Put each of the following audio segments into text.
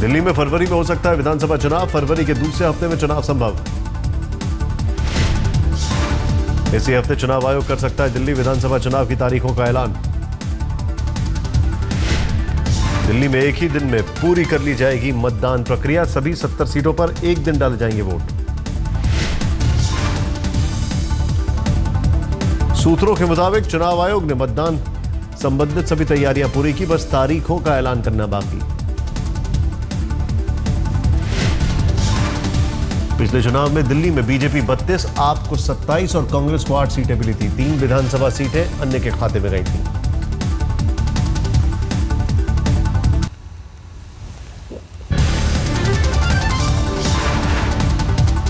दिल्ली में फरवरी में हो सकता है विधानसभा चुनाव, फरवरी के दूसरे हफ्ते में चुनाव संभव। इसी हफ्ते चुनाव आयोग कर सकता है दिल्ली विधानसभा चुनाव की तारीखों का ऐलान। दिल्ली में एक ही दिन में पूरी कर ली जाएगी मतदान प्रक्रिया, सभी 70 सीटों पर एक दिन डाले जाएंगे वोट। सूत्रों के मुताबिक चुनाव आयोग ने मतदान संबंधित सभी तैयारियां पूरी की, बस तारीखों का ऐलान करना बाकी। पिछले चुनाव में दिल्ली में बीजेपी 32, आप को 27 और कांग्रेस को 8 सीटें मिली थी। 3 विधानसभा सीटें अन्य के खाते में गई थी।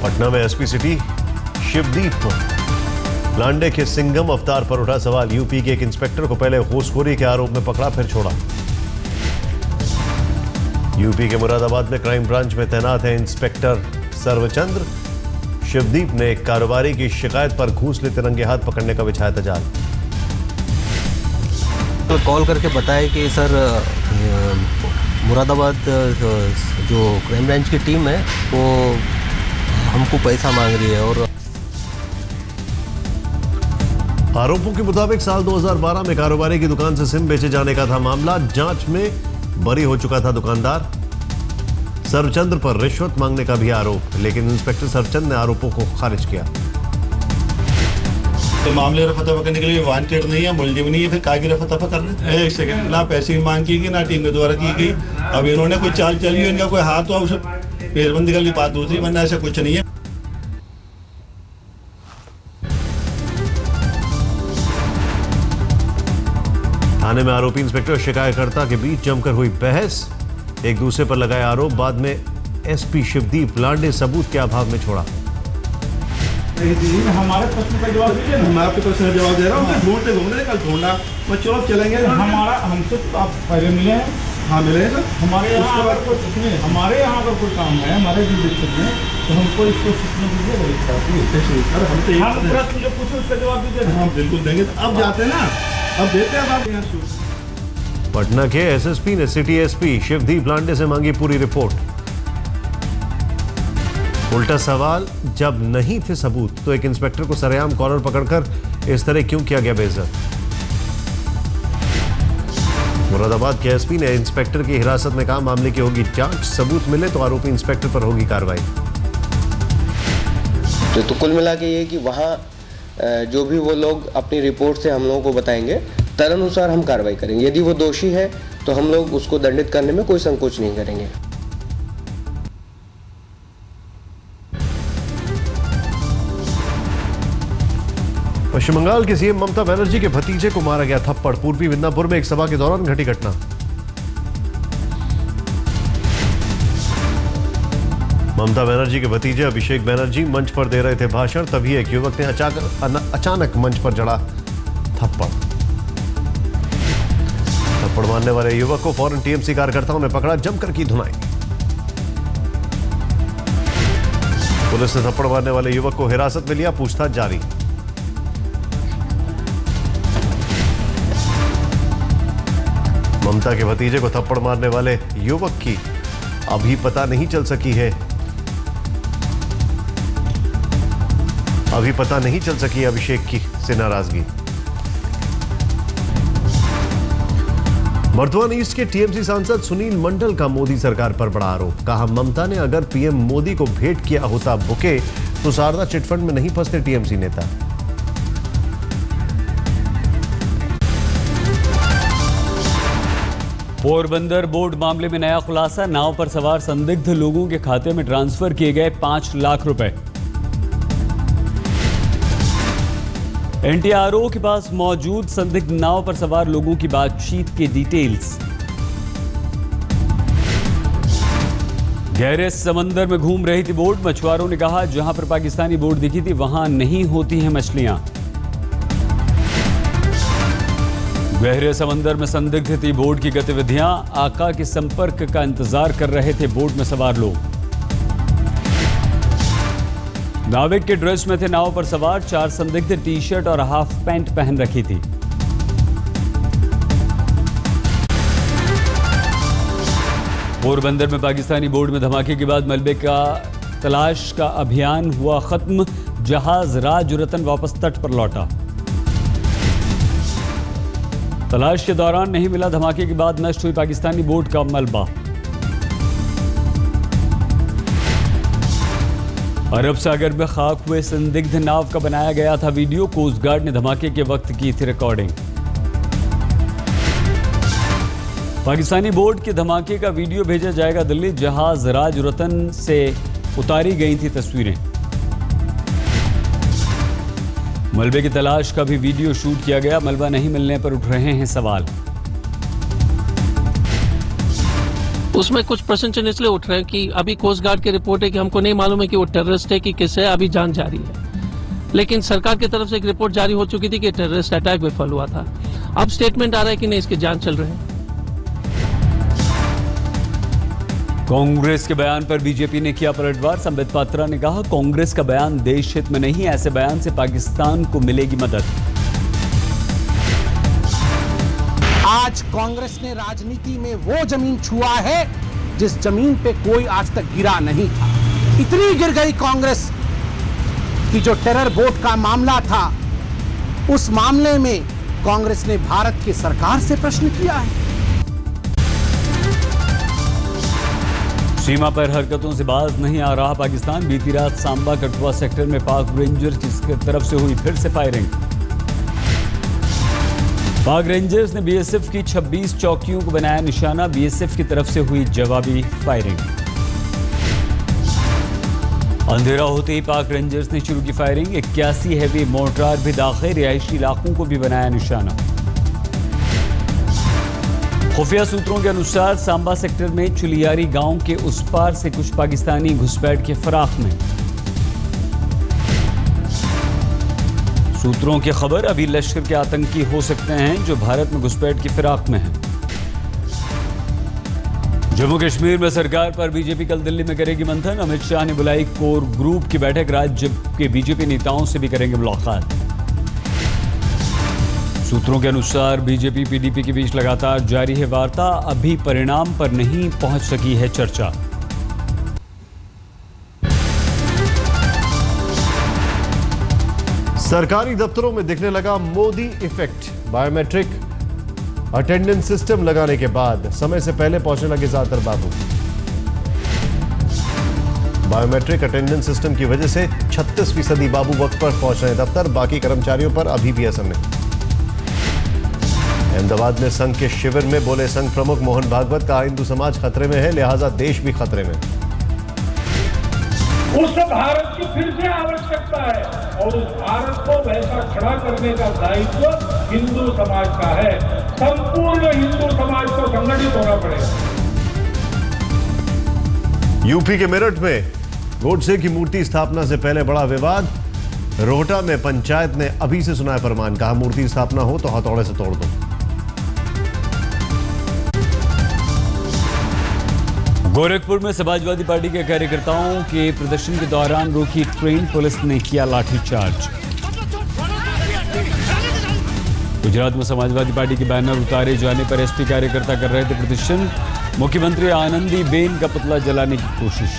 पटना में एसपी सिटी शिवदीप लांडे के सिंघम अवतार पर उठा सवाल। यूपी के एक इंस्पेक्टर को पहले घूसखोरी के आरोप में पकड़ा, फिर छोड़ा। यूपी के मुरादाबाद में क्राइम ब्रांच में तैनात है इंस्पेक्टर सर्वचंद्र। शिवदीप ने एक कारोबारी की शिकायत पर घूस लेते रंगे हाथ पकड़ने का बिछाया था जाल। तो कॉल करके बताया कि सर मुरादाबाद जो क्राइम ब्रांच की टीम है वो हमको पैसा मांग रही है। और आरोपों के मुताबिक साल 2012 में कारोबारी की दुकान से सिम बेचे जाने का था मामला। जांच में बरी हो चुका था दुकानदार। सर्वचंद्र पर रिश्वत मांगने का भी आरोप, लेकिन इंस्पेक्टर सर्वचंद्र ने आरोपों को खारिज किया। तो मामले रफा दफा करने के लिए वांटेड नहीं है, मुलजिम नहीं है, फिर काहे की रफा दफा कर रहे हैं? एक सेकंड, ना पैसे की मांग की गई ना टीम के द्वारा की गई। अब इन्होंने कोई चाल चली, इनका कोई हाथ हो, पेशबंदी कर ली, बात दूसरी, वरना ऐसा कुछ नहीं है। थाने में आरोपी इंस्पेक्टर और शिकायतकर्ता के बीच जमकर हुई बहस, एक दूसरे पर लगाए आरोप। बाद में एसपी शिवदीप लांडे सबूत के अभाव में छोड़ा। हमारे प्रश्न का जवाब दीजिए। मैं आपके प्रश्न का जवाब दे रहा हूँ। ढूंढते घूमने कल ढूंढना चौक चलेंगे। हमारा हमसे आप पहले मिले हैं? हाँ मिले हैं। हमारे यहाँ अगर कोई काम है हमारे डिस्ट्रिक्ट में तो हमको इसको सूचना दीजिए। हम प्रश्न जो पूछे उसका जवाब दीजिए। हाँ बिल्कुल देंगे। अब जाते हैं ना, अब देते हैं आप यहाँ। पटना के एसएसपी ने सिटी एसपी शिवदीप लांडे से मांगी पूरी रिपोर्ट। उल्टा सवाल, जब नहीं थे सबूत तो एक इंस्पेक्टर को सरेआम कॉलर पकड़कर इस तरह क्यों किया गया बेइज्जत? मुरादाबाद के एसपी ने इंस्पेक्टर की हिरासत में कहा मामले की होगी जांच, सबूत मिले तो आरोपी इंस्पेक्टर पर होगी कार्रवाई। तो कुल मिला के ये कि वहाँ जो भी वो लोग अपनी रिपोर्ट से हम लोगों को बताएंगे, तदनुसार हम कार्रवाई करेंगे। यदि वो दोषी है तो हम लोग उसको दंडित करने में कोई संकोच नहीं करेंगे। पश्चिम बंगाल के सीएम ममता बनर्जी के भतीजे को मारा गया थप्पड़। पूर्वी मिदनापुर में एक सभा के दौरान घटी घटना। ममता बनर्जी के भतीजे अभिषेक बनर्जी मंच पर दे रहे थे भाषण, तभी एक युवक ने अचानक मंच पर जड़ा थप्पड़। थप्पड़ मारने वाले युवक को फौरन टीएमसी कार्यकर्ताओं ने पकड़ा, जमकर की धुनाई। पुलिस ने थप्पड़ मारने वाले युवक को हिरासत में लिया, पूछताछ जारी। ममता के भतीजे को थप्पड़ मारने वाले युवक की अभी पता नहीं चल सकी है। अभी पता नहीं चल सकी अभिषेक की से नाराजगी। बर्धमान ईस्ट के टीएमसी सांसद सुनील मंडल का मोदी सरकार पर बड़ा आरोप। कहा ममता ने अगर पीएम मोदी को भेंट किया होता बुके तो शारदा चिटफंड में नहीं फंसते टीएमसी नेता। पोरबंदर बोर्ड मामले में नया खुलासा। नाव पर सवार संदिग्ध लोगों के खाते में ट्रांसफर किए गए 5 लाख रुपए। एनटीआरओ के पास मौजूद संदिग्ध नाव पर सवार लोगों की बातचीत के डिटेल्स। गहरे समंदर में घूम रही थी बोट। मछुआरों ने कहा जहां पर पाकिस्तानी बोट दिखी थी वहां नहीं होती हैं मछलियां। गहरे समंदर में संदिग्ध थी बोट की गतिविधियां। आका के संपर्क का इंतजार कर रहे थे बोट में सवार लोग। नाविक के ड्रेस में थे नाव पर सवार। 4 संदिग्ध टी-शर्ट और हाफ पैंट पहन रखी थी। पोरबंदर में पाकिस्तानी बोर्ड में धमाके के बाद मलबे का तलाश का अभियान हुआ खत्म। जहाज राजरतन वापस तट पर लौटा। तलाश के दौरान नहीं मिला। धमाके के बाद नष्ट हुई पाकिस्तानी बोट का मलबा। अरब सागर में खाक हुए संदिग्ध नाव का बनाया गया था वीडियो। कोस्ट गार्ड ने धमाके के वक्त की थी रिकॉर्डिंग। पाकिस्तानी बोट के धमाके का वीडियो भेजा जाएगा दिल्ली। जहाज राजरतन से उतारी गई थी तस्वीरें। मलबे की तलाश का भी वीडियो शूट किया गया। मलबा नहीं मिलने पर उठ रहे हैं सवाल। उसमें कुछ प्रश्न चिन्ह इसलिए उठ रहे हैं कि अभी कोस्ट गार्ड की रिपोर्ट है कि हमको नहीं मालूम है कि वो टेररिस्ट है कि किस है, अभी जांच जारी है। लेकिन सरकार की तरफ से एक रिपोर्ट जारी हो चुकी थी कि टेररिस्ट अटैक विफल हुआ था। अब स्टेटमेंट आ रहा है कि नहीं, इसकी जांच चल रही है। कांग्रेस के बयान पर बीजेपी ने किया पलटवार। संबित पात्रा ने कहा, कांग्रेस का बयान देश हित में नहीं, ऐसे बयान से पाकिस्तान को मिलेगी मदद। आज कांग्रेस ने राजनीति में वो जमीन छुआ है जिस जमीन पे कोई आज तक गिरा नहीं था। इतनी गिर गई कांग्रेस कि जो टेरर बोट का मामला था, उस मामले में कांग्रेस ने भारत की सरकार से प्रश्न किया है। सीमा पर हरकतों से बाज नहीं आ रहा पाकिस्तान। बीती रात सांबा कठुआ सेक्टर में पाक रेंजर्स की तरफ से हुई फिर से फायरिंग। पाक रेंजर्स ने बीएसएफ की 26 चौकियों को बनाया निशाना। बीएसएफ की तरफ से हुई जवाबी फायरिंग। अंधेरा होते ही पाक रेंजर्स ने शुरू की फायरिंग। 81 हैवी मोर्टार भी दाखिल। रिहायशी इलाकों को भी बनाया निशाना। खुफिया सूत्रों के अनुसार सांबा सेक्टर में चुलियारी गांव के उस पार से कुछ पाकिस्तानी घुसपैठ के फराख में। सूत्रों की खबर, अभी लश्कर के आतंकी हो सकते हैं जो भारत में घुसपैठ की फिराक में हैं। जम्मू कश्मीर में सरकार पर बीजेपी कल दिल्ली में करेगी मंथन। अमित शाह ने बुलाई कोर ग्रुप की बैठक। राज्य के बीजेपी नेताओं से भी करेंगे मुलाकात। सूत्रों के अनुसार बीजेपी पीडीपी के बीच लगातार जारी है वार्ता। अभी परिणाम पर नहीं पहुंच सकी है चर्चा। सरकारी दफ्तरों में दिखने लगा Modi effect. Biometric attendance system लगाने के बाद समय से पहले पहुंचने लगे ज्यादातर बाबू। बायोमेट्रिक अटेंडेंस सिस्टम की वजह से 36% बाबू वक्त पर पहुंच रहे दफ्तर। बाकी कर्मचारियों पर अभी भी असर नहीं। अहमदाबाद में संघ के शिविर में बोले संघ प्रमुख मोहन भागवत। कहा, हिंदू समाज खतरे में है, लिहाजा देश भी खतरे में। उस भारत की फिर से आवश्यकता है और उस भारत को वैसा खड़ा करने का दायित्व हिंदू समाज का है। संपूर्ण हिंदू समाज को संगठित होना पड़ेगा। यूपी के मेरठ में गोडसे की मूर्ति स्थापना से पहले बड़ा विवाद। रोहटा में पंचायत ने अभी से सुनाया फरमान। कहा, मूर्ति स्थापना हो तो हथौड़े से तोड़ दो। गोरखपुर में समाजवादी पार्टी के कार्यकर्ताओं के प्रदर्शन के दौरान रोकी ट्रेन। पुलिस ने किया लाठीचार्ज। गुजरात में समाजवादी पार्टी के बैनर उतारे जाने पर एसपी कार्यकर्ता कर रहे थे प्रदर्शन। मुख्यमंत्री आनंदी बेन का पुतला जलाने की कोशिश।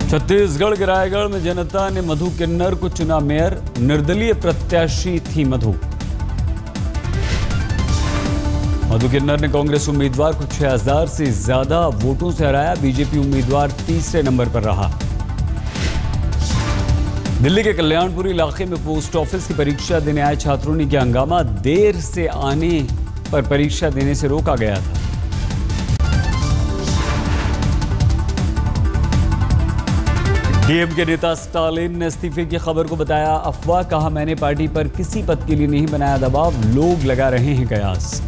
छत्तीसगढ़ के रायगढ़ में जनता ने मधु किन्नर को चुना मेयर। निर्दलीय प्रत्याशी थी मधु। मधु किन्नर ने कांग्रेस उम्मीदवार को 6000 से ज्यादा वोटों से हराया। बीजेपी उम्मीदवार तीसरे नंबर पर रहा। दिल्ली के कल्याणपुरी इलाके में पोस्ट ऑफिस की परीक्षा देने आए छात्रों ने किया हंगामा। देर से आने पर परीक्षा देने से रोका गया था। डीएम के नेता स्टालिन ने इस्तीफे की खबर को बताया अफवाह। कहा, मैंने पार्टी पर किसी पद के लिए नहीं बनाया दबाव, लोग लगा रहे हैं कयास।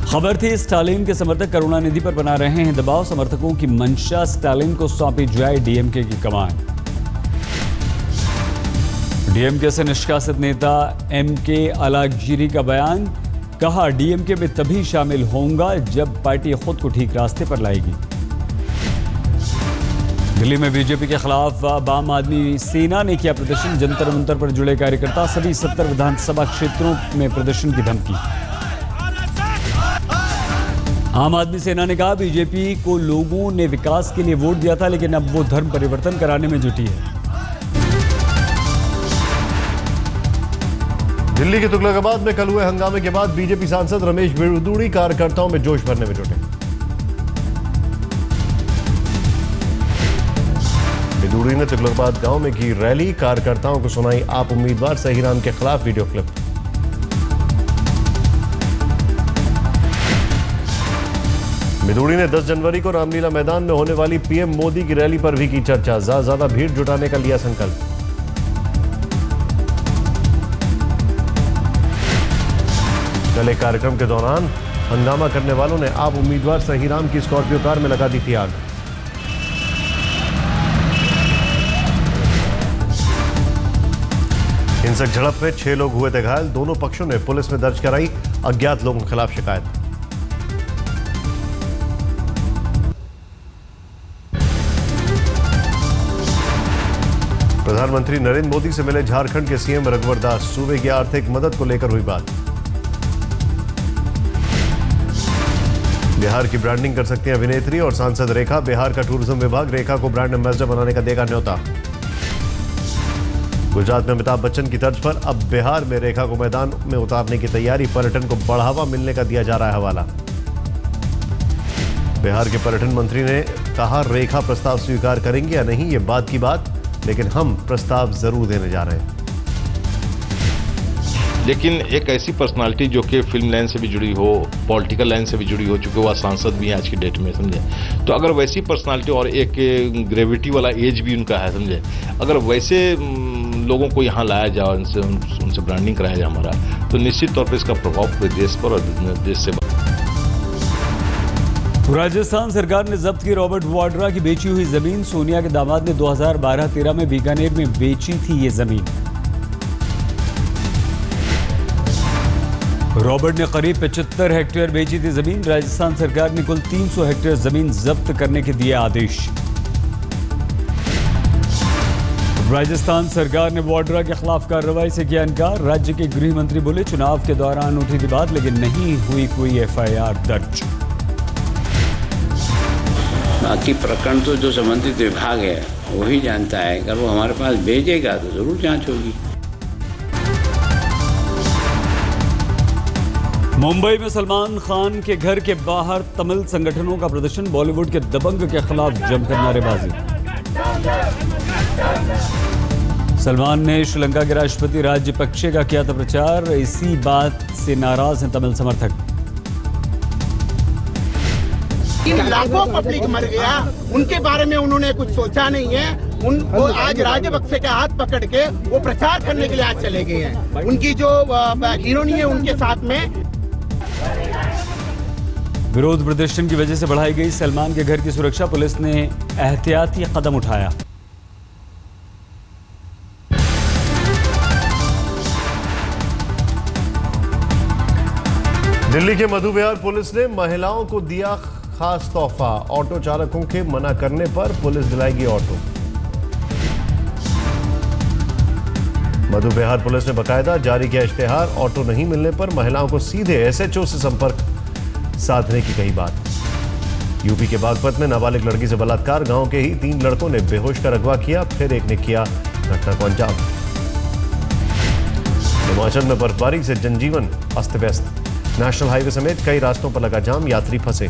खबर थी स्टालिन के समर्थक करुणानिधि पर बना रहे हैं दबाव। समर्थकों की मंशा स्टालिन को सौंपी जाए डीएमके की कमान। डीएमके से निष्कासित नेता एमके अलागिरी का बयान। कहा, डीएमके में तभी शामिल होऊंगा जब पार्टी खुद को ठीक रास्ते पर लाएगी। दिल्ली में बीजेपी के खिलाफ आम आदमी सेना ने किया प्रदर्शन। जंतर मंतर पर जुड़े कार्यकर्ता। सभी 70 विधानसभा क्षेत्रों में प्रदर्शन की धमकी। आम आदमी सेना ने कहा बीजेपी को लोगों ने विकास के लिए वोट दिया था, लेकिन अब वो धर्म परिवर्तन कराने में जुटी है। दिल्ली के तुगलकाबाद में कल हुए हंगामे के बाद बीजेपी सांसद रमेश बिरुदूड़ी कार्यकर्ताओं में जोश भरने में जुटे। बिरुदूड़ी ने तुगलकाबाद गांव में की रैली, कार्यकर्ताओं को सुनाई आप उम्मीदवार सहीराम के खिलाफ वीडियो क्लिप। बिरुदूड़ी ने 10 जनवरी को रामलीला मैदान में होने वाली पीएम मोदी की रैली पर भी की चर्चा, ज्यादा भीड़ जुटाने का लिया संकल्प। कल एक कार्यक्रम के दौरान हंगामा करने वालों ने आप उम्मीदवार सहीराम की स्कॉर्पियो कार में लगा दी थी आग। हिंसक झड़प में 6 लोग हुए थे घायल। दोनों पक्षों ने पुलिस में दर्ज कराई अज्ञात लोगों के खिलाफ शिकायत। प्रधानमंत्री नरेंद्र मोदी से मिले झारखंड के सीएम रघुवर दास, सूबे की आर्थिक मदद को लेकर हुई बात। बिहार की ब्रांडिंग कर सकती हैं अभिनेत्री और सांसद रेखा, बिहार का टूरिज्म विभाग रेखा को ब्रांड एम्बेसडर बनाने का देगा न्योता। गुजरात में अमिताभ बच्चन की तर्ज पर अब बिहार में रेखा को मैदान में उतारने की तैयारी, पर्यटन को बढ़ावा मिलने का दिया जा रहा है हवाला। बिहार के पर्यटन मंत्री ने कहा रेखा प्रस्ताव स्वीकार करेंगे या नहीं ये बात की बात, लेकिन हम प्रस्ताव जरूर देने जा रहे हैं। लेकिन एक ऐसी पर्सनालिटी जो कि फिल्म लाइन से भी जुड़ी हो, पॉलिटिकल लाइन से भी जुड़ी हो, चूंकि वह सांसद भी है आज की डेट में, समझे, तो अगर वैसी पर्सनालिटी और एक ग्रेविटी वाला एज भी उनका है, समझे, अगर वैसे लोगों को यहाँ लाया जाए, उनसे ब्रांडिंग कराया जाए हमारा, तो निश्चित तौर पर इसका प्रभाव पूरे देश पर और देश से। राजस्थान सरकार ने जब्त की रॉबर्ट वाड्रा की बेची हुई जमीन। सोनिया के दामाद ने 2012-13 में बीकानेर में बेची थी ये जमीन। रॉबर्ट ने करीब 75 हेक्टेयर बेची थी जमीन। राजस्थान सरकार ने कुल 300 हेक्टेयर जमीन जब्त करने के दिए आदेश। राजस्थान सरकार ने वाड्रा के खिलाफ कार्रवाई से किया इनकार। राज्य के गृह मंत्री बोले चुनाव के दौरान उठी थी बात, लेकिन नहीं हुई कोई एफआईआर दर्ज। बाकी प्रकरण तो जो संबंधित विभाग है वही जानता है। अगर वो हमारे पास भेजेगा तो जरूर जांच होगी। मुंबई में सलमान खान के घर के बाहर तमिल संगठनों का प्रदर्शन। बॉलीवुड के दबंग के खिलाफ जमकर नारेबाजी। सलमान ने श्रीलंका के राष्ट्रपति राजपक्षे का किया था प्रचार। इसी बात से नाराज हैं तमिल समर्थक। लाखों पब्लिक मर गया, उनके बारे में उन्होंने कुछ सोचा नहीं है। वो आज राजपक्षे का हाथ पकड़ के वो प्रचार करने के लिए आज चले गए हैं। उनकी जो हीरोनी है उनके साथ में। विरोध प्रदर्शन की वजह से बढ़ाई गई सलमान के घर की सुरक्षा। पुलिस ने एहतियाती कदम उठाया। दिल्ली के मधु विहार पुलिस ने महिलाओं को दिया खास तोहफा। ऑटो चालकों के मना करने पर पुलिस दिलाएगी ऑटो। मधु विहार पुलिस ने बकायदा जारी किया इश्तेहार। ऑटो नहीं मिलने पर महिलाओं को सीधे एसएचओ से संपर्क साधने की कही बात। यूपी के बागपत में नाबालिग लड़की से बलात्कार। गांव के ही 3 लड़कों ने बेहोश कर अगवा किया, फिर एक ने किया घटना को अंजाम। हिमाचल में बर्फबारी से जनजीवन अस्त व्यस्त। नेशनल हाईवे समेत कई रास्तों पर लगा जाम, यात्री फंसे।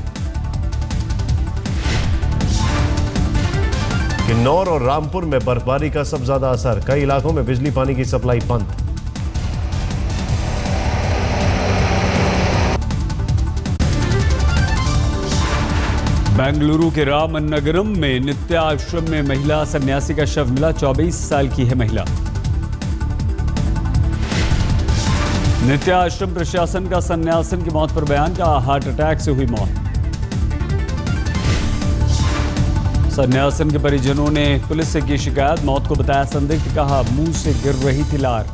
किन्नौर और रामपुर में बर्फबारी का सबसे ज्यादा असर। कई इलाकों में बिजली पानी की सप्लाई बंद। बेंगलुरु के रामनगरम में नित्या आश्रम में महिला सन्यासी का शव मिला। 24 साल की है महिला। नित्या आश्रम प्रशासन का सन्यासन की मौत पर बयान। का हार्ट अटैक से हुई मौत। सन्यासन के परिजनों ने पुलिस से की शिकायत। मौत को बताया संदिग्ध। कहा मुंह से गिर रही थी लार।